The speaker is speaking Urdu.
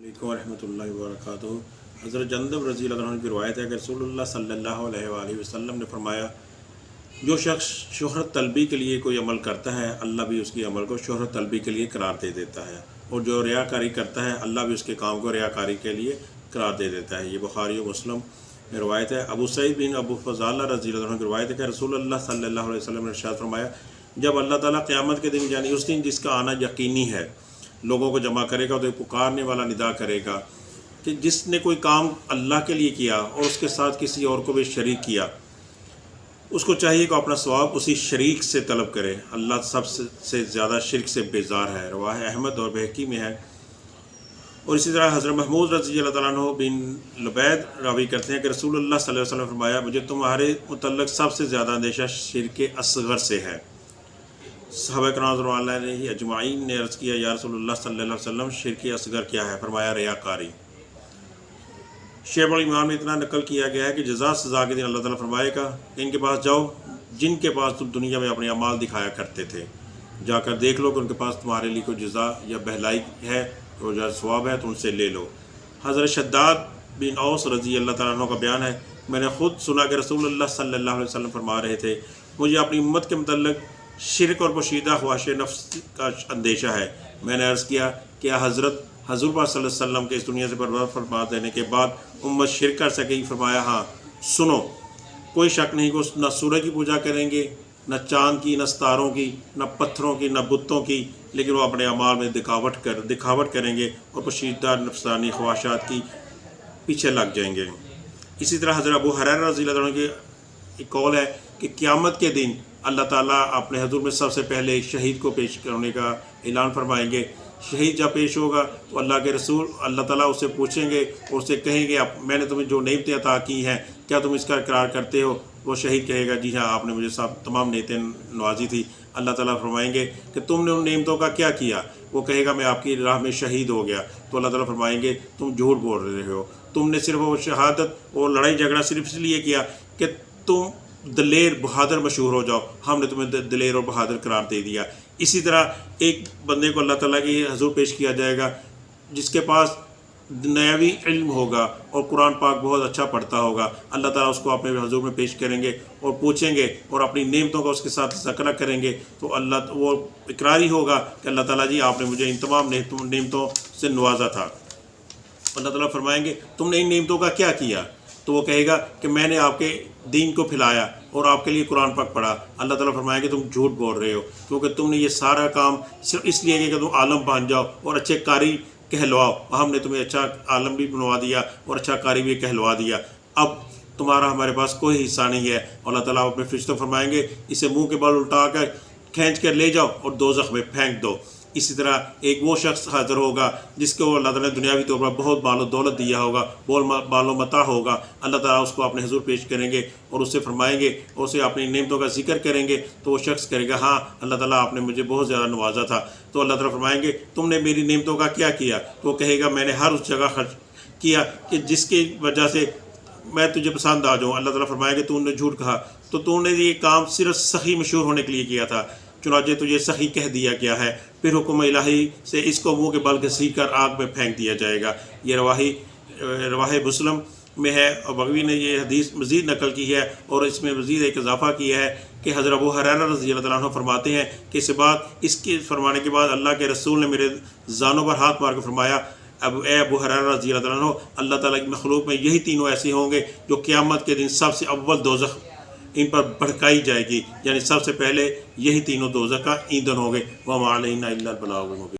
ورحمۃ اللہ وبرکاتہ۔ حضرت جندب رضی اللہ عنہ کی روایت ہے کہ رسول اللہ صلی اللہ علیہ وآلہ وسلم نے فرمایا، جو شخص شہرت طلبی کے لیے کوئی عمل کرتا ہے اللہ بھی اس کے عمل کو شہرت طلبی کے لیے قرار دے دیتا ہے، اور جو ریاکاری کرتا ہے اللہ بھی اس کے کام کو ریاکاری کے لیے قرار دے دیتا ہے۔ یہ بخاری و مسلم میں روایت ہے۔ ابو سعید بن ابو فضالہ رضی اللہ عنہ کی روایت ہے کہ رسول اللہ صلی اللہ علیہ وسلم نے ارشاد فرمایا، جب اللہ تعالیٰ قیامت کے دن یعنی اس دن جس کا آنا یقینی ہے لوگوں کو جمع کرے گا تو ایک پکارنے والا ندا کرے گا کہ جس نے کوئی کام اللہ کے لیے کیا اور اس کے ساتھ کسی اور کو بھی شریک کیا، اس کو چاہیے کہ اپنا ثواب اسی شریک سے طلب کرے۔ اللہ سب سے زیادہ شرک سے بیزار ہے۔ رواہ احمد اور بہقی میں ہے۔ اور اسی طرح حضرت محمود رضی اللہ تعالیٰ عنہ بن لبید راوی کرتے ہیں کہ رسول اللہ صلی اللہ علیہ وسلم نے فرمایا، مجھے تمہارے متعلق سب سے زیادہ اندیشہ شرک اصغر سے ہے۔ صحابہ کرام رضی اللہ عنہم اجمعین نے عرض کیا، یا رسول اللہ صلی اللہ علیہ وسلم شرک اصغر کیا ہے؟ فرمایا ریاکاری۔ شیخ الایمان میں اتنا نقل کیا گیا ہے کہ جزا سزا کے دن اللہ تعالیٰ فرمائے گا کہ ان کے پاس جاؤ جن کے پاس تم دنیا میں اپنے اعمال دکھایا کرتے تھے، جا کر دیکھ لو کہ ان کے پاس تمہارے لیے کوئی جزا یا بہلائی ہے اور جو ثواب ہے تو ان سے لے لو۔ حضرت شداد بن اوس رضی اللہ تعالیٰ عنہ کا بیان ہے، میں نے خود سنا کہ رسول اللہ صلی اللہ علیہ وسلم فرما رہے تھے، مجھے اپنی امت کے متعلق شرک اور پوشیدہ خواہش نفس کا اندیشہ ہے۔ میں نے عرض کیا کہ حضور پاک صلی اللہ علیہ وسلم کے اس دنیا سے پرواز فرما دینے کے بعد امت شرک کر سکے گی؟ فرمایا ہاں، سنو، کوئی شک نہیں کہ نہ سورج کی پوجا کریں گے، نہ چاند کی، نہ ستاروں کی، نہ پتھروں کی، نہ بتوں کی، لیکن وہ اپنے اعمال میں دکھاوٹ کریں گے اور پوشیدہ نفسانی خواہشات کی پیچھے لگ جائیں گے۔ اسی طرح حضرت ابو ہریرہ رضی اللہ عنہ کی ایک قول ہے کہ قیامت کے دن اللہ تعالیٰ اپنے حضور میں سب سے پہلے شہید کو پیش کرنے کا اعلان فرمائیں گے۔ شہید جب پیش ہوگا تو اللہ کے رسول اللہ تعالیٰ اسے پوچھیں گے اور اسے کہیں گے، میں نے تمہیں جو نعمتیں عطا کی ہیں کیا تم اس کا اقرار کرتے ہو؟ وہ شہید کہے گا، جی ہاں، آپ نے مجھے تمام نعمتیں نوازی تھی۔ اللہ تعالیٰ فرمائیں گے کہ تم نے ان نعمتوں کا کیا کیا؟ وہ کہے گا، میں آپ کی راہ میں شہید ہو گیا۔ تو اللہ تعالیٰ فرمائیں گے، تم جھوٹ بول رہے ہو، تم نے صرف وہ شہادت اور لڑائی جھگڑا صرف اس لیے کیا کہ تم دلیر بہادر مشہور ہو جاؤ، ہم نے تمہیں دلیر اور بہادر قرار دے دیا۔ اسی طرح ایک بندے کو اللہ تعالیٰ کی حضور پیش کیا جائے گا جس کے پاس دنیاوی علم ہوگا اور قرآن پاک بہت اچھا پڑھتا ہوگا۔ اللہ تعالیٰ اس کو اپنے حضور میں پیش کریں گے اور پوچھیں گے اور اپنی نعمتوں کا اس کے ساتھ ذکر کریں گے، تو اللہ وہ اقراری ہوگا کہ اللہ تعالیٰ جی آپ نے مجھے ان تمام نعمتوں سے نوازا تھا۔ اللہ تعالیٰ فرمائیں گے، تم نے ان نعمتوں کا کیا کیا؟ تو وہ کہے گا کہ میں نے آپ کے دین کو پھیلایا اور آپ کے لیے قرآن پاک پڑھا۔ اللہ تعالیٰ فرمائے کہ تم جھوٹ بول رہے ہو، کیونکہ تم نے یہ سارا کام صرف اس لیے کہ تم عالم بن جاؤ اور اچھے قاری کہلواؤ، ہم نے تمہیں اچھا عالم بھی بنوا دیا اور اچھا قاری بھی کہلوا دیا، اب تمہارا ہمارے پاس کوئی حصہ نہیں ہے۔ اللہ تعالیٰ اپنے فرشتوں فرمائیں گے، اسے منہ کے بل الٹا کر کھینچ کر لے جاؤ اور دوزخ میں پھینک دو۔ اسی طرح ایک وہ شخص حاضر ہوگا جس کو اللہ تعالیٰ نے دنیاوی طور پر بہت مال و دولت دیا ہوگا، مال و متاع ہوگا۔ اللہ تعالیٰ اس کو اپنے حضور پیش کریں گے اور اس سے فرمائیں گے اور اسے اپنی نعمتوں کا ذکر کریں گے، تو وہ شخص کرے گا، ہاں اللہ تعالیٰ آپ نے مجھے بہت زیادہ نوازا تھا۔ تو اللہ تعالیٰ فرمائیں گے، تم نے میری نعمتوں کا کیا کیا؟ تو وہ کہے گا، میں نے ہر اس جگہ خرچ کیا کہ جس کی وجہ سے میں تجھے پسند آ جاؤں۔ اللہ تعالیٰ فرمائیں گے، تو نے جھوٹ کہا، تو تو نے یہ کام صرف سخی مشہور ہونے کے لیے کیا تھا، چنانچہ تجھے سخی کہہ دیا گیا ہے، پھر حکم الہی سے اس کو منہ کے بل گھسیٹ کر آگ میں پھینک دیا جائے گا۔ یہ رواہ مسلم میں ہے، اور بغوی نے یہ حدیث مزید نقل کی ہے اور اس میں مزید ایک اضافہ کیا ہے کہ حضرت ابو ہریرہ رضی اللہ عنہ فرماتے ہیں کہ اس کے فرمانے کے بعد اللہ کے رسول نے میرے زانوں پر ہاتھ مار کے فرمایا، اے ابو ہریرہ رضی اللہ عنہ، اللہ تعالیٰ کی مخلوق میں یہی تینوں ایسے ہوں گے جو قیامت کے دن سب سے اول دوزخ ان پر بھڑکائی جائے گی، یعنی سب سے پہلے یہی تینوں دوزخ کا ایندھن ہوں گے۔ وَمَا عَلَيْنَا إِلَّا الْبَلَاغُ الْمُبِينُ۔